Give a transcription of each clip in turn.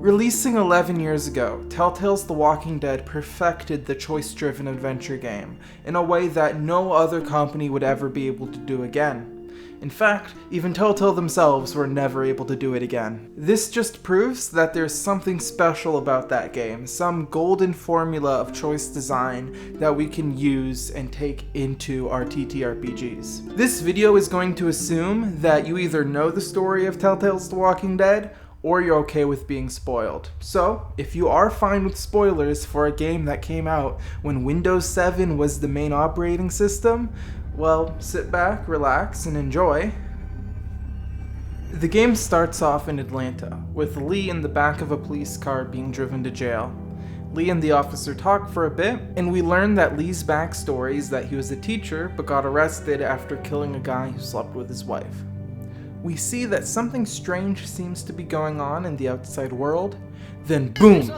Releasing 11 years ago, Telltale's The Walking Dead perfected the choice-driven adventure game in a way that no other company would ever be able to do again. In fact, even Telltale themselves were never able to do it again. This just proves that there's something special about that game, some golden formula of choice design that we can use and take into our TTRPGs. This video is going to assume that you either know the story of Telltale's The Walking Dead, or you're okay with being spoiled. So, if you are fine with spoilers for a game that came out when Windows 7 was the main operating system, well, sit back, relax, and enjoy. The game starts off in Atlanta, with Lee in the back of a police car being driven to jail. Lee and the officer talk for a bit, and we learn that Lee's backstory is that he was a teacher but got arrested after killing a guy who slept with his wife. We see that something strange seems to be going on in the outside world, then boom!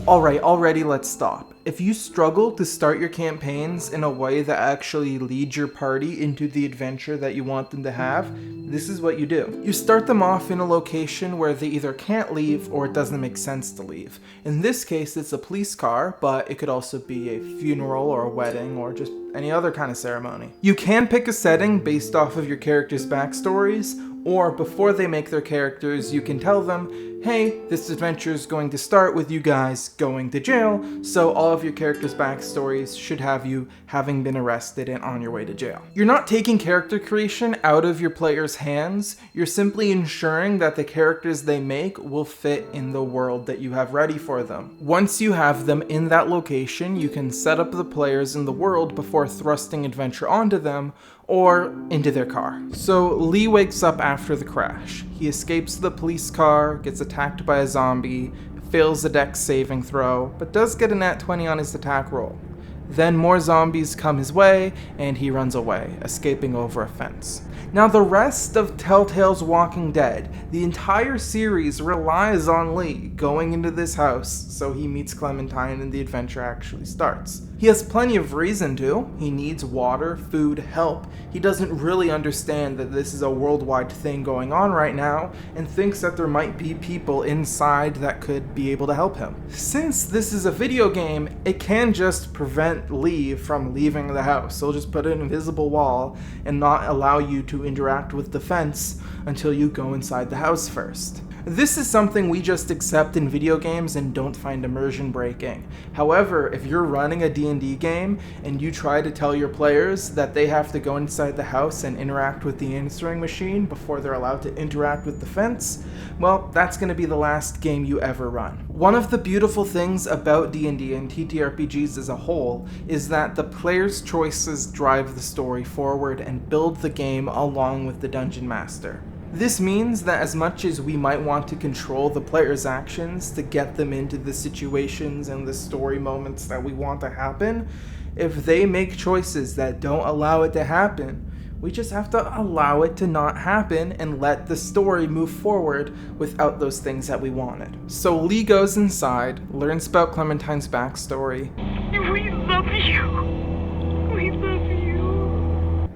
Alright, already let's stop. If you struggle to start your campaigns in a way that actually leads your party into the adventure that you want them to have, this is what you do. You start them off in a location where they either can't leave or it doesn't make sense to leave. In this case, it's a police car, but it could also be a funeral or a wedding or just any other kind of ceremony. You can pick a setting based off of your characters' backstories, or before they make their characters, you can tell them, hey, this adventure is going to start with you guys going to jail, so all of your characters' backstories should have you having been arrested and on your way to jail. You're not taking character creation out of your players' hands, you're simply ensuring that the characters they make will fit in the world that you have ready for them. Once you have them in that location, you can set up the players in the world before thrusting adventure onto them, or into their car. So Lee wakes up after the crash. He escapes the police car, gets attacked by a zombie, fails a dex saving throw, but does get a nat 20 on his attack roll. Then more zombies come his way, and he runs away, escaping over a fence. Now the rest of Telltale's Walking Dead, the entire series relies on Lee going into this house so he meets Clementine and the adventure actually starts. He has plenty of reason to. He needs water, food, help. He doesn't really understand that this is a worldwide thing going on right now and thinks that there might be people inside that could be able to help him. Since this is a video game, it can just prevent Lee from leaving the house. It'll just put an invisible wall and not allow you to interact with the fence until you go inside the house first. This is something we just accept in video games and don't find immersion breaking. However, if you're running a D&D game and you try to tell your players that they have to go inside the house and interact with the answering machine before they're allowed to interact with the fence, well, that's going to be the last game you ever run. One of the beautiful things about D&D and TTRPGs as a whole is that the player's choices drive the story forward and build the game along with the dungeon master. This means that as much as we might want to control the player's actions to get them into the situations and the story moments that we want to happen, if they make choices that don't allow it to happen, we just have to allow it to not happen and let the story move forward without those things that we wanted. So Lee goes inside, learns about Clementine's backstory. We love you. We love you.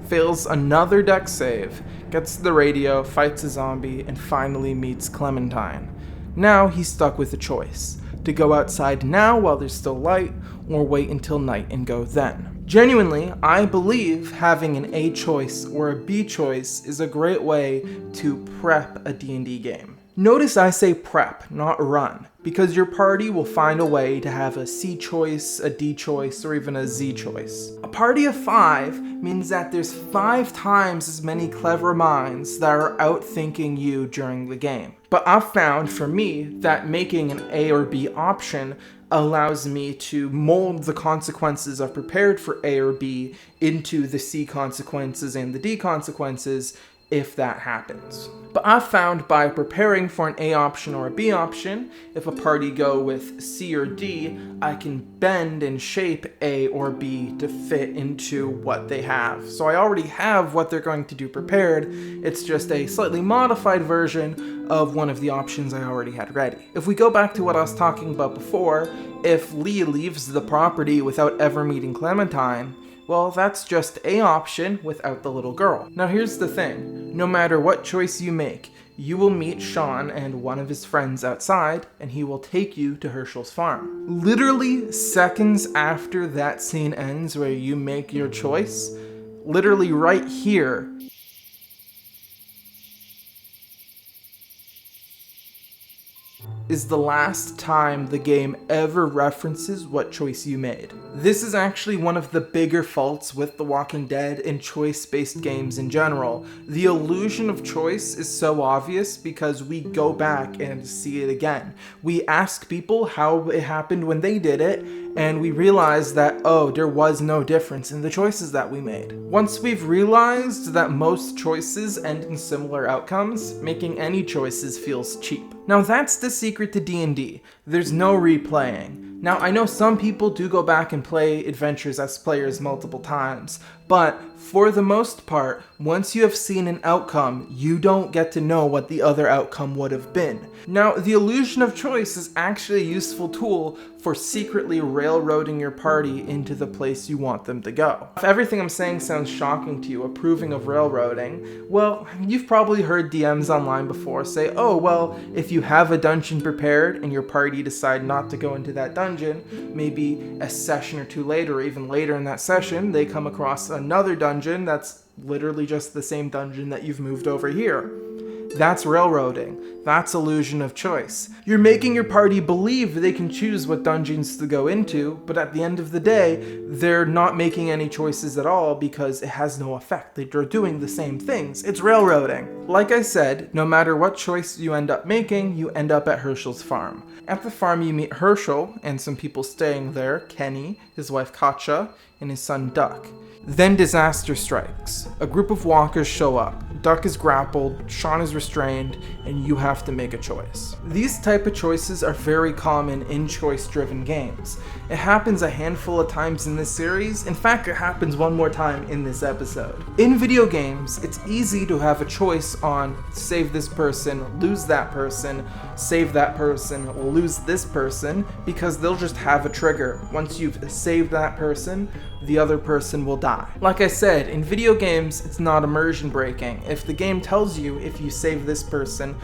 Fails another dex save, gets to the radio, fights a zombie, and finally meets Clementine. Now he's stuck with a choice: to go outside now while there's still light, or wait until night and go then. Genuinely, I believe having an A choice or a B choice is a great way to prep a D&D game. Notice I say prep, not run, because your party will find a way to have a C choice, a D choice, or even a Z choice. A party of 5 means that there's 5 times as many clever minds that are outthinking you during the game. But I've found, for me, that making an A or B option allows me to mold the consequences I've prepared for A or B into the C consequences and the D consequences if that happens. But I've found by preparing for an A option or a B option, if a party go with C or D, I can bend and shape A or B to fit into what they have. So I already have what they're going to do prepared, it's just a slightly modified version of one of the options I already had ready. If we go back to what I was talking about before, if Lee leaves the property without ever meeting Clementine, Well, that's just a option without the little girl. Now here's the thing, no matter what choice you make, you will meet Sean and one of his friends outside, and he will take you to Herschel's farm. Literally seconds after that scene ends where you make your choice, literally right here, is the last time the game ever references what choice you made. This is actually one of the bigger faults with The Walking Dead and choice-based games in general. The illusion of choice is so obvious because we go back and see it again. We ask people how it happened when they did it, and we realize that, oh, there was no difference in the choices that we made. Once we've realized that most choices end in similar outcomes, making any choices feels cheap. Now that's the secret to D&D. There's no replaying. Now I know some people do go back and play adventures as players multiple times, but for the most part, once you have seen an outcome, you don't get to know what the other outcome would have been. Now, the illusion of choice is actually a useful tool for secretly railroading your party into the place you want them to go. If everything I'm saying sounds shocking to you, approving of railroading, well, you've probably heard DMs online before say, oh, well, if you have a dungeon prepared and your party decide not to go into that dungeon, maybe a session or two later, or even later in that session, they come across another dungeon that's literally just the same dungeon that you've moved over here. That's railroading. That's illusion of choice. You're making your party believe they can choose what dungeons to go into, but at the end of the day, they're not making any choices at all because it has no effect. They're doing the same things. It's railroading. Like I said, no matter what choice you end up making, you end up at Herschel's farm. At the farm, you meet Herschel and some people staying there, Kenny, his wife Katja, and his son Duck. Then disaster strikes. A group of walkers show up. Duck is grappled, Sean is restrained, and you have to make a choice. These type of choices are very common in choice-driven games. It happens a handful of times in this series. In fact, it happens one more time in this episode. In video games, it's easy to have a choice on save this person, lose that person, save that person, lose this person, because they'll just have a trigger. Once you've saved that person, the other person will die. Like I said, in video games, it's not immersion breaking. If the game tells you if you save this person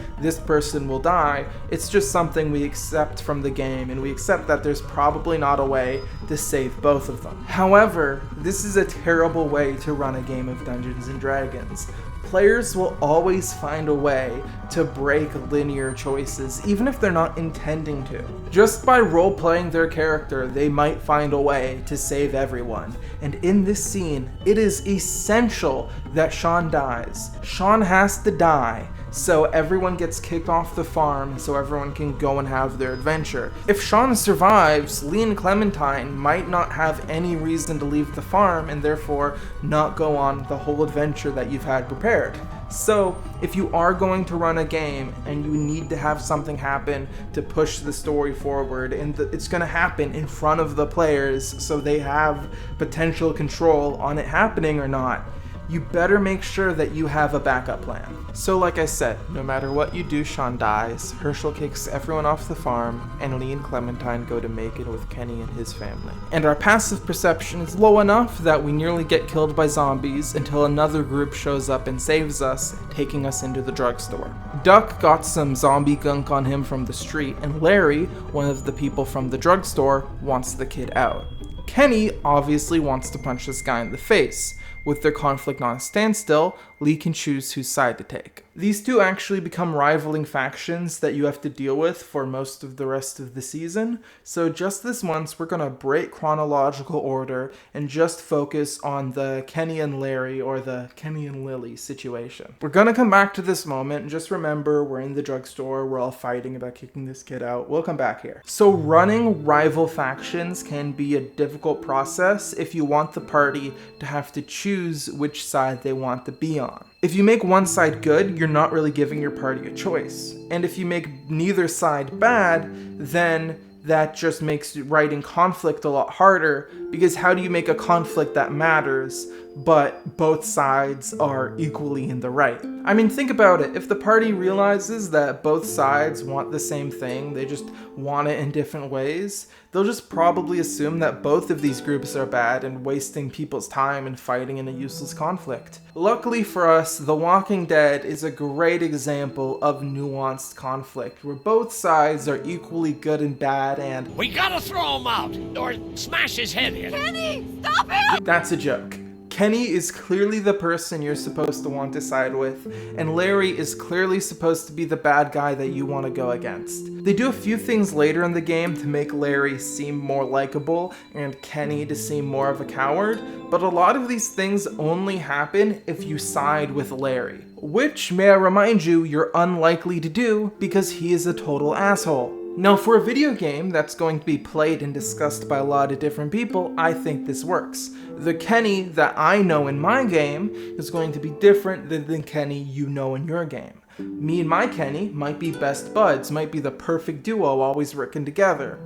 will die, it's just something we accept from the game, and we accept that there's probably not a way to save both of them. However, this is a terrible way to run a game of Dungeons and Dragons. Players will always find a way to break linear choices, even if they're not intending to. Just by role-playing their character, they might find a way to save everyone. And in this scene, it is essential that Sean dies. Sean has to die, so everyone gets kicked off the farm, so everyone can go and have their adventure. If Sean survives, Lee and Clementine might not have any reason to leave the farm, and therefore not go on the whole adventure that you've had prepared. So, if you are going to run a game and you need to have something happen to push the story forward, and it's going to happen in front of the players so they have potential control on it happening or not, you better make sure that you have a backup plan. So like I said, no matter what you do, Sean dies, Herschel kicks everyone off the farm, and Lee and Clementine go to make it with Kenny and his family. And our passive perception is low enough that we nearly get killed by zombies until another group shows up and saves us, taking us into the drugstore. Duck got some zombie gunk on him from the street, and Larry, one of the people from the drugstore, wants the kid out. Kenny obviously wants to punch this guy in the face. With their conflict on a standstill, Lee can choose whose side to take. These two actually become rivaling factions that you have to deal with for most of the rest of the season, so just this once we're gonna break chronological order and just focus on the Kenny and Larry, or the Kenny and Lily situation. We're gonna come back to this moment, just remember we're in the drugstore, we're all fighting about kicking this kid out, we'll come back here. So running rival factions can be a difficult process if you want the party to have to choose which side they want to be on. If you make one side good, you're not really giving your party a choice. And if you make neither side bad, then that just makes writing conflict a lot harder, because how do you make a conflict that matters but both sides are equally in the right. I mean, think about it. If the party realizes that both sides want the same thing, they just want it in different ways, they'll just probably assume that both of these groups are bad and wasting people's time and fighting in a useless conflict. Luckily for us, The Walking Dead is a great example of nuanced conflict, where both sides are equally good and bad, and We gotta throw him out, or smash his head in. Kenny, stop him! that's a joke. Kenny is clearly the person you're supposed to want to side with, and Larry is clearly supposed to be the bad guy that you want to go against. They do a few things later in the game to make Larry seem more likable and Kenny to seem more of a coward, but a lot of these things only happen if you side with Larry, which, may I remind you, you're unlikely to do because he is a total asshole. Now, for a video game that's going to be played and discussed by a lot of different people, I think this works. The Kenny that I know in my game is going to be different than the Kenny you know in your game. Me and my Kenny might be best buds, might be the perfect duo always working together.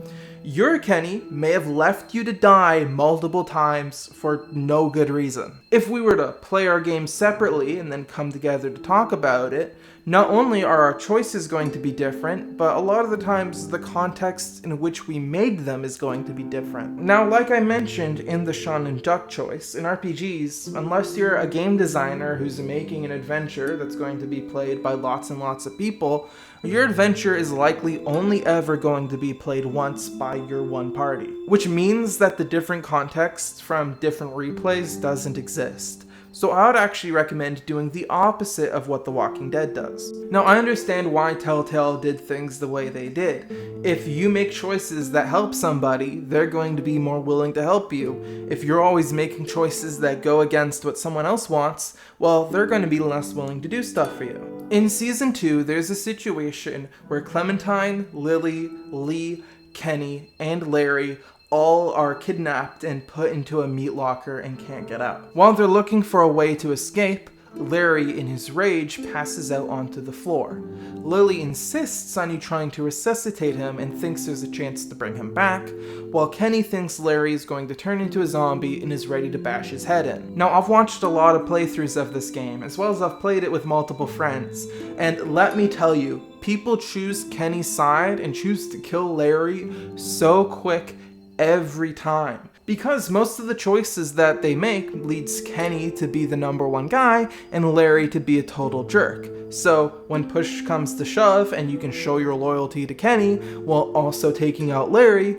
Your Kenny may have left you to die multiple times for no good reason. If we were to play our game separately and then come together to talk about it, not only are our choices going to be different, but a lot of the times the context in which we made them is going to be different. Now, like I mentioned in the Sean and Duck choice, in RPGs, unless you're a game designer who's making an adventure that's going to be played by lots and lots of people, your adventure is likely only ever going to be played once by your one party, which means that the different context from different replays doesn't exist. So I would actually recommend doing the opposite of what The Walking Dead does. Now, I understand why Telltale did things the way they did. If you make choices that help somebody, they're going to be more willing to help you. If you're always making choices that go against what someone else wants, well, they're going to be less willing to do stuff for you. In Season 2, there's a situation where Clementine, Lily, Lee, Kenny, and Larry all are kidnapped and put into a meat locker and can't get out. While they're looking for a way to escape, Larry, in his rage, passes out onto the floor. Lily insists on you trying to resuscitate him and thinks there's a chance to bring him back, while Kenny thinks Larry is going to turn into a zombie and is ready to bash his head in. Now, I've watched a lot of playthroughs of this game, as well as I've played it with multiple friends, and let me tell you, people choose Kenny's side and choose to kill Larry so quick every time. Because most of the choices that they make leads Kenny to be the number one guy and Larry to be a total jerk. So when push comes to shove and you can show your loyalty to Kenny while also taking out Larry,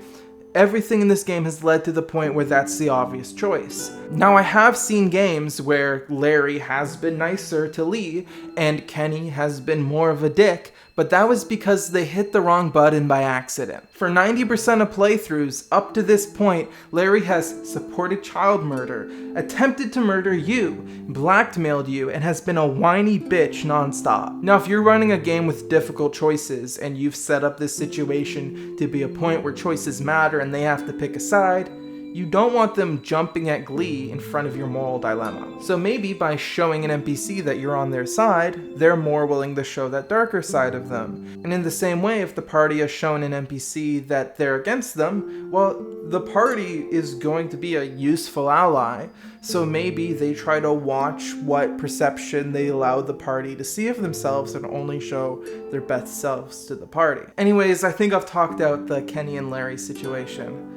everything in this game has led to the point where that's the obvious choice. Now, I have seen games where Larry has been nicer to Lee and Kenny has been more of a dick, but that was because they hit the wrong button by accident. For 90% of playthroughs up to this point, Larry has supported child murder, attempted to murder you, blackmailed you, and has been a whiny bitch nonstop. Now, if you're running a game with difficult choices and you've set up this situation to be a point where choices matter and they have to pick a side, you don't want them jumping at glee in front of your moral dilemma. So maybe by showing an NPC that you're on their side, they're more willing to show that darker side of them. And in the same way, if the party has shown an NPC that they're against them, well, the party is going to be a useful ally. So maybe they try to watch what perception they allow the party to see of themselves and only show their best selves to the party. Anyways, I think I've talked out the Kenny and Larry situation.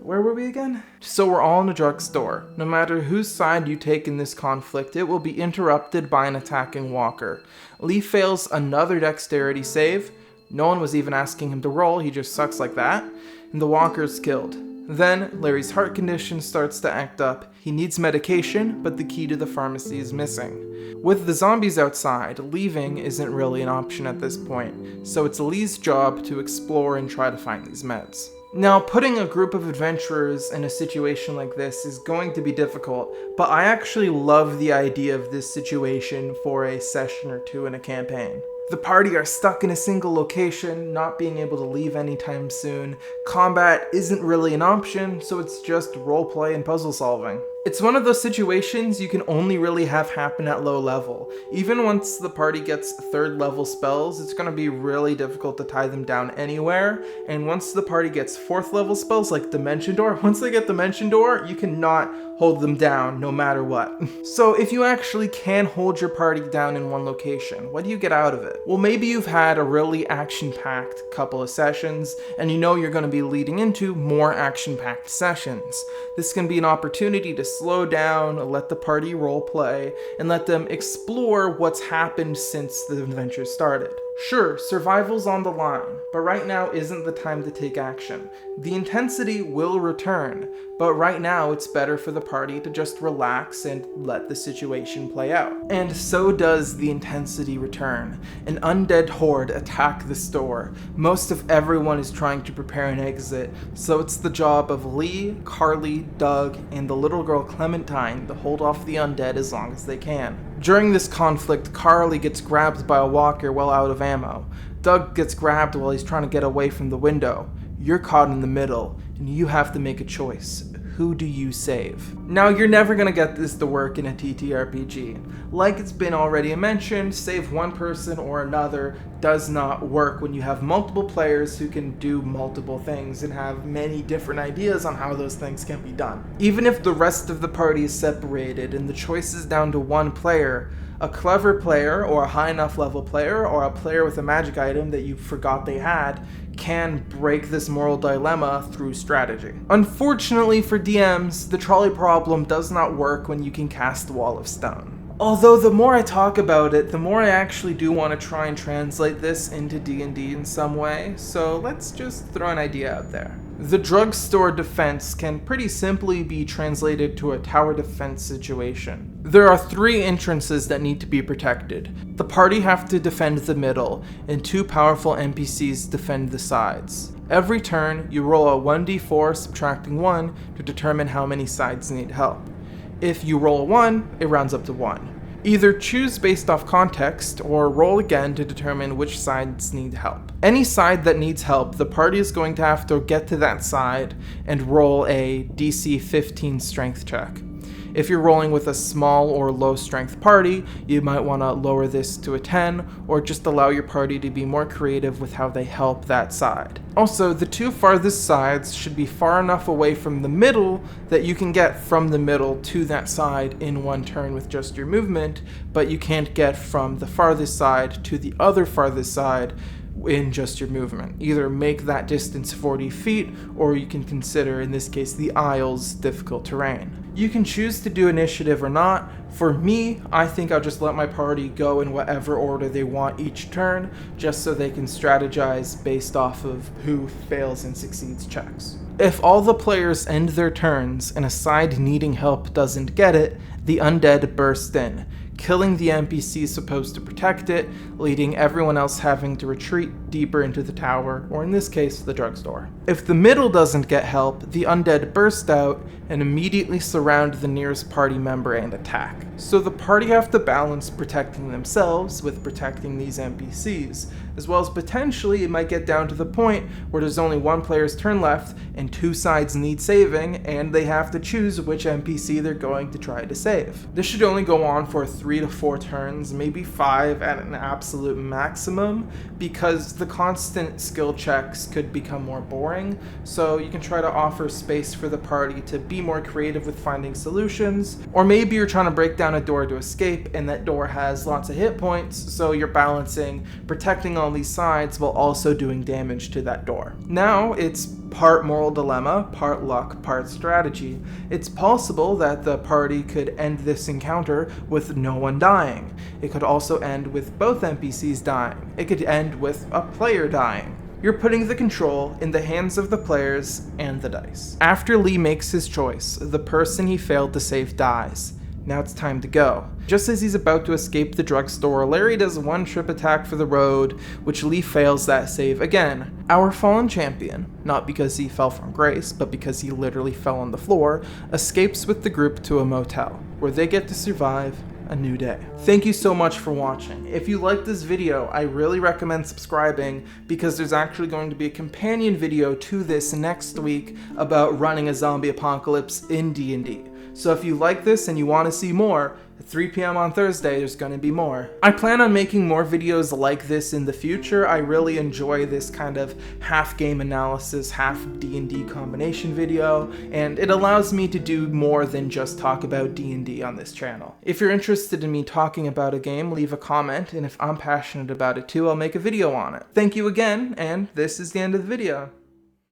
Where were we again? So we're all in a drugstore. No matter whose side you take in this conflict, it will be interrupted by an attacking walker. Lee fails another dexterity save. No one was even asking him to roll, he just sucks like that. And the walker's killed. Then, Larry's heart condition starts to act up. He needs medication, but the key to the pharmacy is missing. With the zombies outside, leaving isn't really an option at this point, so it's Lee's job to explore and try to find these meds. Now, putting a group of adventurers in a situation like this is going to be difficult, but I actually love the idea of this situation for a session or two in a campaign. The party are stuck in a single location, not being able to leave anytime soon. Combat isn't really an option, so it's just roleplay and puzzle solving. It's one of those situations you can only really have happen at low level. Even once the party gets 3rd level spells, it's going to be really difficult to tie them down anywhere. And once the party gets 4th level spells like Dimension Door, once they get Dimension Door, you cannot hold them down no matter what. So if you actually can hold your party down in one location, what do you get out of it? Well, maybe you've had a really action-packed couple of sessions, and you know you're going to be leading into more action-packed sessions. This can be an opportunity to slow down, let the party role play, and let them explore what's happened since the adventure started. Sure, survival's on the line, but right now isn't the time to take action. The intensity will return, but right now it's better for the party to just relax and let the situation play out. And so does the intensity return. An undead horde attack the store. Most of everyone is trying to prepare an exit, so it's the job of Lee, Carly, Doug, and the little girl Clementine to hold off the undead as long as they can. During this conflict, Carly gets grabbed by a walker while out of ammo. Doug gets grabbed while he's trying to get away from the window. You're caught in the middle, and you have to make a choice. Who do you save? Now, you're never gonna get this to work in a TTRPG. Like it's been already mentioned, save one person or another does not work when you have multiple players who can do multiple things and have many different ideas on how those things can be done. Even if the rest of the party is separated and the choice is down to one player, a clever player or a high enough level player or a player with a magic item that you forgot they had can break this moral dilemma through strategy. Unfortunately for DMs, the trolley problem does not work when you can cast the Wall of Stone. Although the more I talk about it, the more I actually do want to try and translate this into D&D in some way, so let's just throw an idea out there. The drugstore defense can pretty simply be translated to a tower defense situation. There are 3 entrances that need to be protected. The party have to defend the middle, and 2 powerful NPCs defend the sides. Every turn, you roll a 1d4 subtracting 1 to determine how many sides need help. If you roll a 1, it rounds up to 1. Either choose based off context, or roll again to determine which sides need help. Any side that needs help, the party is going to have to get to that side and roll a DC 15 strength check. If you're rolling with a small or low strength party, you might want to lower this to a 10, or just allow your party to be more creative with how they help that side. Also, the 2 farthest sides should be far enough away from the middle that you can get from the middle to that side in one turn with just your movement, but you can't get from the farthest side to the other farthest side in just your movement. Either make that distance 40 feet, or you can consider, in this case, the aisles difficult terrain. You can choose to do initiative or not. For me, I think I'll just let my party go in whatever order they want each turn, just so they can strategize based off of who fails and succeeds checks. If all the players end their turns and a side needing help doesn't get it, the undead burst in, killing the NPC supposed to protect it, leading everyone else having to retreat deeper into the tower, or in this case, the drugstore. If the middle doesn't get help, the undead burst out and immediately surround the nearest party member and attack. So the party have to balance protecting themselves with protecting these NPCs, as well as potentially it might get down to the point where there's only one player's turn left and 2 sides need saving, and they have to choose which NPC they're going to try to save. This should only go on for 3 to 4 turns, maybe 5 at an absolute maximum, because the constant skill checks could become more boring, so you can try to offer space for the party to be more creative with finding solutions. Or maybe you're trying to break down a door to escape, and that door has lots of hit points, so you're balancing protecting all these sides while also doing damage to that door. Now it's part moral dilemma, part luck, part strategy. It's possible that the party could end this encounter with no one dying. It could also end with both NPCs dying. It could end with a player dying. You're putting the control in the hands of the players and the dice. After Lee makes his choice, the person he failed to save dies. Now it's time to go. Just as he's about to escape the drugstore, Larry does a one-trip attack for the road, which Lee fails that save again. Our fallen champion, not because he fell from grace, but because he literally fell on the floor, escapes with the group to a motel, where they get to survive a new day. Thank you so much for watching. If you liked this video, I really recommend subscribing because there's actually going to be a companion video to this next week about running a zombie apocalypse in D&D. So if you like this and you want to see more, at 3 p.m. on Thursday, there's going to be more. I plan on making more videos like this in the future. I really enjoy this kind of half game analysis, half D&D combination video, and it allows me to do more than just talk about D&D on this channel. If you're interested in me talking about a game, leave a comment, and if I'm passionate about it too, I'll make a video on it. Thank you again, and this is the end of the video.